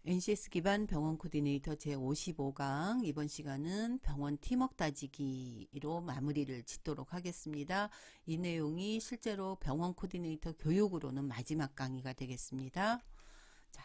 NCS 기반 병원 코디네이터 제55강 이번 시간은 병원 팀워크 다지기로 마무리를 짓도록 하겠습니다. 이 내용이 실제로 병원 코디네이터 교육으로는 마지막 강의가 되겠습니다. 자,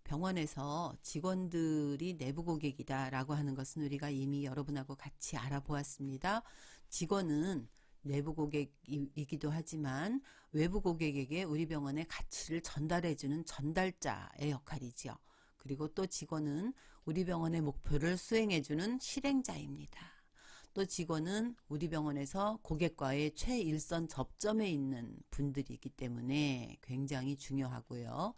병원에서 직원들이 내부 고객이다 라고 하는 것은 우리가 이미 여러분하고 같이 알아보았습니다. 직원은 내부 고객이기도 하지만 외부 고객에게 우리 병원의 가치를 전달해주는 전달자의 역할이죠. 그리고 또 직원은 우리 병원의 목표를 수행해주는 실행자입니다. 또 직원은 우리 병원에서 고객과의 최일선 접점에 있는 분들이기 때문에 굉장히 중요하고요.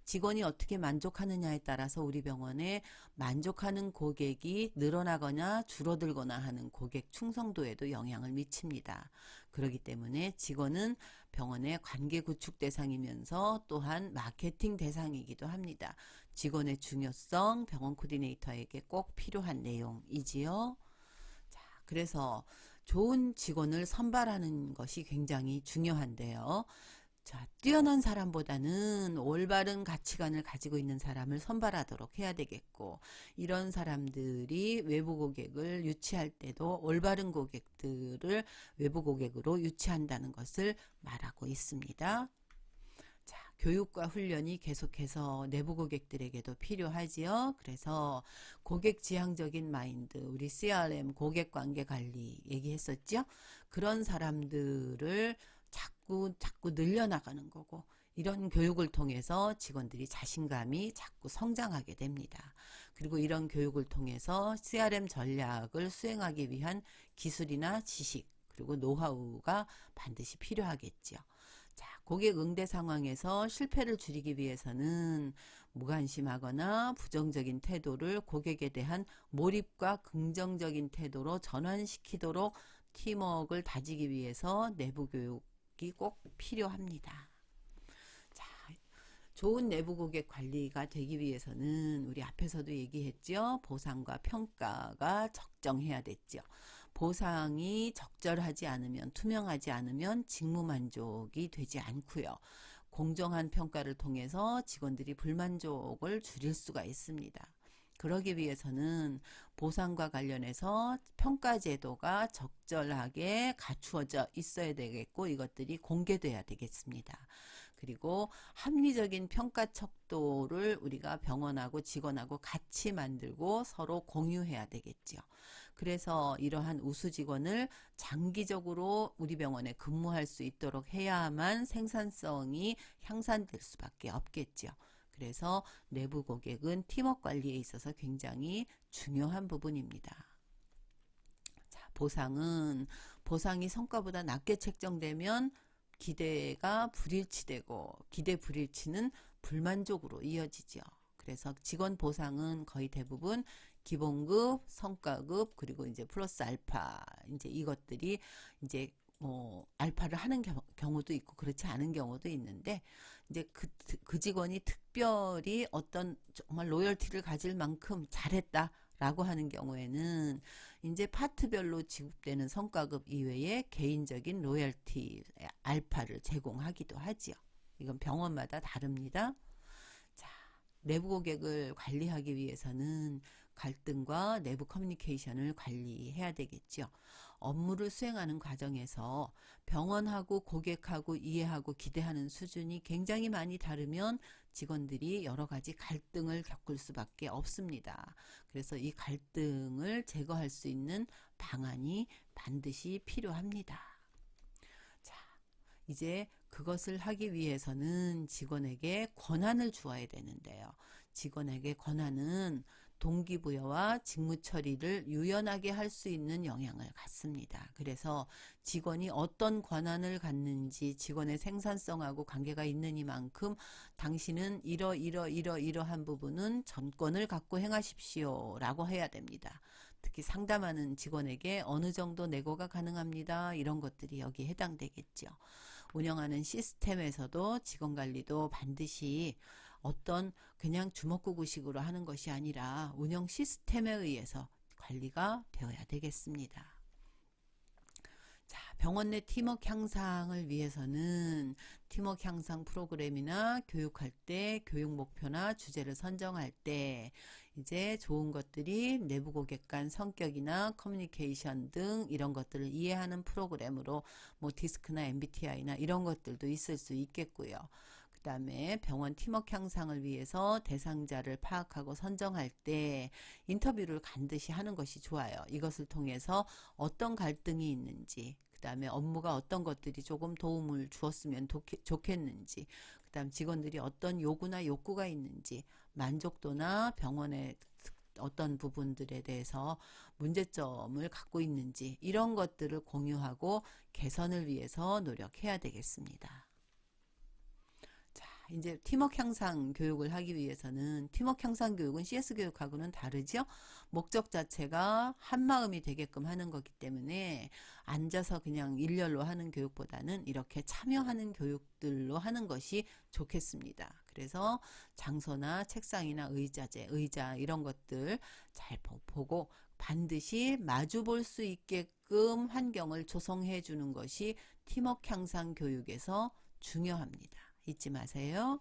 직원이 어떻게 만족하느냐에 따라서 우리 병원에 만족하는 고객이 늘어나거나 줄어들거나 하는 고객 충성도에도 영향을 미칩니다. 그렇기 때문에 직원은 병원의 관계 구축 대상이면서 또한 마케팅 대상이기도 합니다. 직원의 중요성, 병원 코디네이터에게 꼭 필요한 내용이지요. 그래서 좋은 직원을 선발하는 것이 굉장히 중요한데요. 자, 뛰어난 사람보다는 올바른 가치관을 가지고 있는 사람을 선발하도록 해야 되겠고, 이런 사람들이 외부 고객을 유치할 때도 올바른 고객들을 외부 고객으로 유치한다는 것을 말하고 있습니다. 자, 교육과 훈련이 계속해서 내부 고객들에게도 필요하지요. 그래서 고객 지향적인 마인드, 우리 CRM 고객관계 관리 얘기했었죠. 그런 사람들을 자꾸 늘려나가는 거고, 이런 교육을 통해서 직원들이 자신감이 자꾸 성장하게 됩니다. 그리고 이런 교육을 통해서 CRM 전략을 수행하기 위한 기술이나 지식, 그리고 노하우가 반드시 필요하겠죠. 자, 고객 응대 상황에서 실패를 줄이기 위해서는 무관심하거나 부정적인 태도를 고객에 대한 몰입과 긍정적인 태도로 전환시키도록 팀워크를 다지기 위해서 내부 교육이 꼭 필요합니다. 자, 좋은 내부 고객 관리가 되기 위해서는 우리 앞에서도 얘기했죠. 보상과 평가가 적정해야 됐죠. 보상이 적절하지 않으면, 투명하지 않으면 직무 만족이 되지 않고요. 공정한 평가를 통해서 직원들이 불만족을 줄일 수가 있습니다. 그러기 위해서는 보상과 관련해서 평가 제도가 적절하게 갖추어져 있어야 되겠고, 이것들이 공개돼야 되겠습니다. 그리고 합리적인 평가 척도를 우리가 병원하고 직원하고 같이 만들고 서로 공유해야 되겠죠. 그래서 이러한 우수 직원을 장기적으로 우리 병원에 근무할 수 있도록 해야만 생산성이 향상될 수밖에 없겠죠. 그래서 내부 고객은 팀워크 관리에 있어서 굉장히 중요한 부분입니다. 자, 보상이 성과보다 낮게 책정되면 기대가 불일치되고, 기대 불일치는 불만족으로 이어지죠. 그래서 직원 보상은 거의 대부분 기본급, 성과급, 그리고 이제 플러스 알파, 이제 이것들이 이제 알파를 하는 경우도 있고 그렇지 않은 경우도 있는데, 이제 그 직원이 특별히 어떤 정말 로열티를 가질 만큼 잘했다라고 하는 경우에는 이제 파트별로 지급되는 성과급 이외에 개인적인 로열티 알파를 제공하기도 하지요. 이건 병원마다 다릅니다. 자, 내부 고객을 관리하기 위해서는 갈등과 내부 커뮤니케이션을 관리해야 되겠죠. 업무를 수행하는 과정에서 병원하고 고객하고 이해하고 기대하는 수준이 굉장히 많이 다르면 직원들이 여러 가지 갈등을 겪을 수밖에 없습니다. 그래서 이 갈등을 제거할 수 있는 방안이 반드시 필요합니다. 자, 이제 그것을 하기 위해서는 직원에게 권한을 주어야 되는데요. 직원에게 권한은 동기부여와 직무 처리를 유연하게 할 수 있는 영향을 갖습니다. 그래서 직원이 어떤 권한을 갖는지 직원의 생산성하고 관계가 있느니만큼 당신은 이러한 부분은 전권을 갖고 행하십시오 라고 해야 됩니다. 특히 상담하는 직원에게 어느 정도 내고가 가능합니다. 이런 것들이 여기에 해당되겠죠. 운영하는 시스템에서도 직원 관리도 반드시 어떤 그냥 주먹구구식으로 하는 것이 아니라 운영 시스템에 의해서 관리가 되어야 되겠습니다. 자, 병원 내 팀워크 향상을 위해서는 팀워크 향상 프로그램이나 교육할 때 교육 목표나 주제를 선정할 때 이제 좋은 것들이 내부 고객 간 성격이나 커뮤니케이션 등 이런 것들을 이해하는 프로그램으로 뭐 디스크나 MBTI나 이런 것들도 있을 수 있겠고요. 그 다음에 병원 팀워크 향상을 위해서 대상자를 파악하고 선정할 때 인터뷰를 반드시 하는 것이 좋아요. 이것을 통해서 어떤 갈등이 있는지, 그 다음에 업무가 어떤 것들이 조금 도움을 주었으면 좋겠는지, 그 다음 직원들이 어떤 요구나 욕구가 있는지, 만족도나 병원의 어떤 부분들에 대해서 문제점을 갖고 있는지 이런 것들을 공유하고 개선을 위해서 노력해야 되겠습니다. 자, 이제 팀워크 향상 교육을 하기 위해서는 팀워크 향상 교육은 CS 교육하고는 다르죠. 목적 자체가 한마음이 되게끔 하는 거기 때문에 앉아서 그냥 일렬로 하는 교육보다는 이렇게 참여하는 교육들로 하는 것이 좋겠습니다. 그래서 장소나 책상이나 의자 이런 것들 잘 보고 반드시 마주 볼 수 있게끔 환경을 조성해 주는 것이 팀워크 향상 교육에서 중요합니다. 잊지 마세요.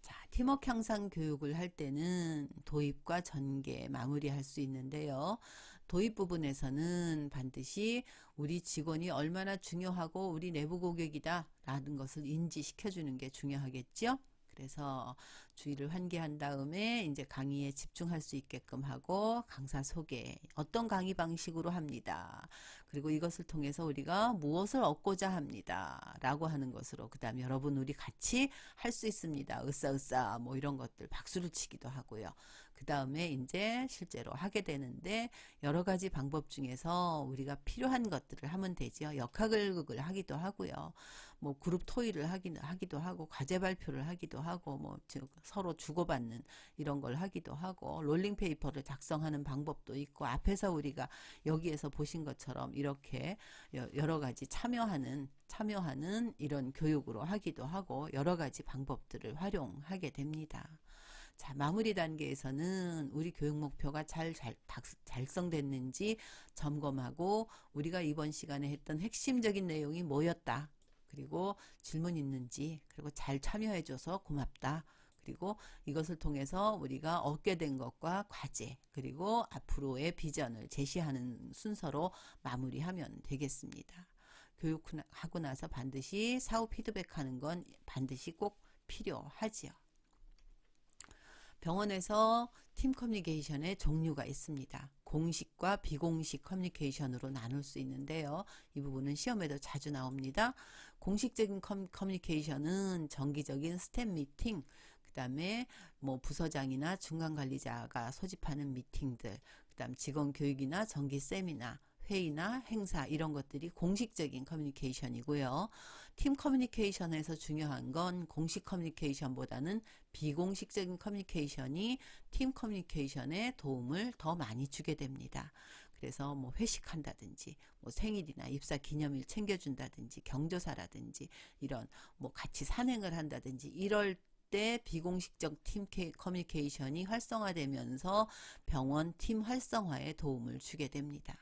자, 팀워크 향상 교육을 할 때는 도입과 전개, 마무리할 수 있는데요. 도입 부분에서는 반드시 우리 직원이 얼마나 중요하고 우리 내부 고객이다 라는 것을 인지시켜주는 게 중요하겠죠. 그래서 주의를 환기한 다음에 이제 강의에 집중할 수 있게끔 하고 강사 소개, 어떤 강의 방식으로 합니다. 그리고 이것을 통해서 우리가 무엇을 얻고자 합니다. 라고 하는 것으로 그 다음 여러분 우리 같이 할 수 있습니다. 으쌰으쌰 뭐 이런 것들 박수를 치기도 하고요. 그 다음에 이제 실제로 하게 되는데 여러 가지 방법 중에서 우리가 필요한 것들을 하면 되죠. 역학극을 하기도 하고요. 뭐 그룹 토의를 하기도 하고 과제 발표를 하기도 하고 뭐 서로 주고받는 이런 걸 하기도 하고 롤링 페이퍼를 작성하는 방법도 있고 앞에서 우리가 여기에서 보신 것처럼 이렇게 여러 가지 참여하는 이런 교육으로 하기도 하고 여러 가지 방법들을 활용하게 됩니다. 자, 마무리 단계에서는 우리 교육 목표가 잘 달성됐는지 점검하고 우리가 이번 시간에 했던 핵심적인 내용이 뭐였다. 그리고 질문 있는지, 그리고 잘 참여해줘서 고맙다. 그리고 이것을 통해서 우리가 얻게 된 것과 과제, 그리고 앞으로의 비전을 제시하는 순서로 마무리하면 되겠습니다. 교육하고 나서 반드시 사후 피드백하는 건 반드시 꼭 필요하지요. 병원에서 팀 커뮤니케이션의 종류가 있습니다. 공식과 비공식 커뮤니케이션으로 나눌 수 있는데요. 이 부분은 시험에도 자주 나옵니다. 공식적인 커뮤니케이션은 정기적인 스텝 미팅, 그 다음에 뭐 부서장이나 중간관리자가 소집하는 미팅들, 그 다음 직원 교육이나 정기 세미나, 회의나 행사 이런 것들이 공식적인 커뮤니케이션이고요. 팀 커뮤니케이션에서 중요한 건 공식 커뮤니케이션보다는 비공식적인 커뮤니케이션이 팀 커뮤니케이션에 도움을 더 많이 주게 됩니다. 그래서 뭐 회식한다든지 뭐 생일이나 입사 기념일 챙겨준다든지 경조사라든지 이런 뭐 같이 산행을 한다든지 이럴 때 비공식적 팀 커뮤니케이션이 활성화되면서 병원 팀 활성화에 도움을 주게 됩니다.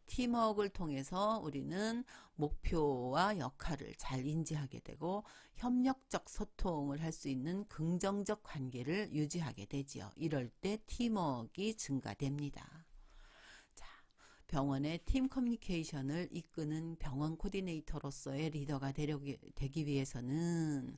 팀워크를 통해서 우리는 목표와 역할을 잘 인지하게 되고 협력적 소통을 할 수 있는 긍정적 관계를 유지하게 되지요. 이럴 때 팀워크가 증가됩니다. 자, 병원의 팀 커뮤니케이션을 이끄는 병원 코디네이터로서의 리더가 되기 위해서는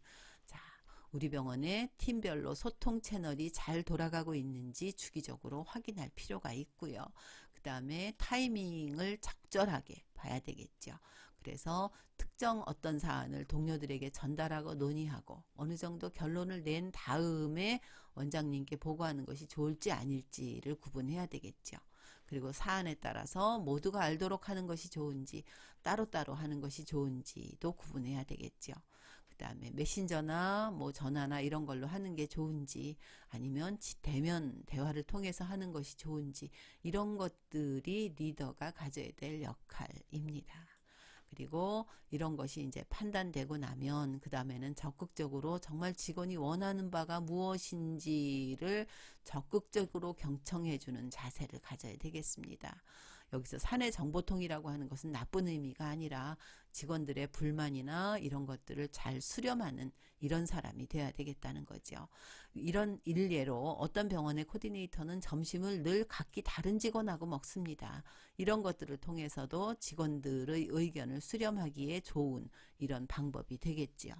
우리 병원의 팀별로 소통 채널이 잘 돌아가고 있는지 주기적으로 확인할 필요가 있고요. 그 다음에 타이밍을 적절하게 봐야 되겠죠. 그래서 특정 어떤 사안을 동료들에게 전달하고 논의하고 어느 정도 결론을 낸 다음에 원장님께 보고하는 것이 좋을지 아닐지를 구분해야 되겠죠. 그리고 사안에 따라서 모두가 알도록 하는 것이 좋은지 따로따로 하는 것이 좋은지도 구분해야 되겠죠. 그 다음에 메신저나 뭐 전화나 이런 걸로 하는 게 좋은지 아니면 대면 대화를 통해서 하는 것이 좋은지 이런 것들이 리더가 가져야 될 역할입니다. 그리고 이런 것이 이제 판단되고 나면 그 다음에는 적극적으로 정말 직원이 원하는 바가 무엇인지를 적극적으로 경청해 주는 자세를 가져야 되겠습니다. 여기서 사내 정보통이라고 하는 것은 나쁜 의미가 아니라 직원들의 불만이나 이런 것들을 잘 수렴하는 이런 사람이 돼야 되겠다는 거죠. 이런 일례로 어떤 병원의 코디네이터는 점심을 늘 각기 다른 직원하고 먹습니다. 이런 것들을 통해서도 직원들의 의견을 수렴하기에 좋은 이런 방법이 되겠지요.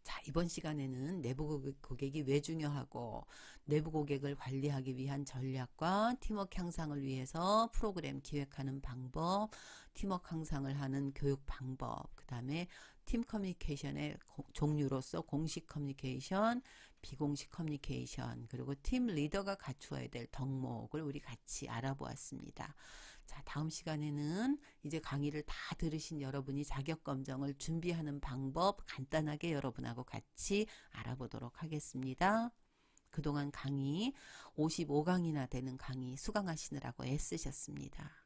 자, 이번 시간에는 내부 고객이 왜 중요하고 내부 고객을 관리하기 위한 전략과 팀워크 향상을 위해서 프로그램 기획하는 방법, 팀워크 향상을 하는 교육 방법, 그 다음에 팀 커뮤니케이션의 종류로서 공식 커뮤니케이션, 비공식 커뮤니케이션, 그리고 팀 리더가 갖추어야 될 덕목을 우리 같이 알아보았습니다. 자, 다음 시간에는 이제 강의를 다 들으신 여러분이 자격검정을 준비하는 방법 간단하게 여러분하고 같이 알아보도록 하겠습니다. 그동안 강의 55강이나 되는 강의 수강하시느라고 애쓰셨습니다.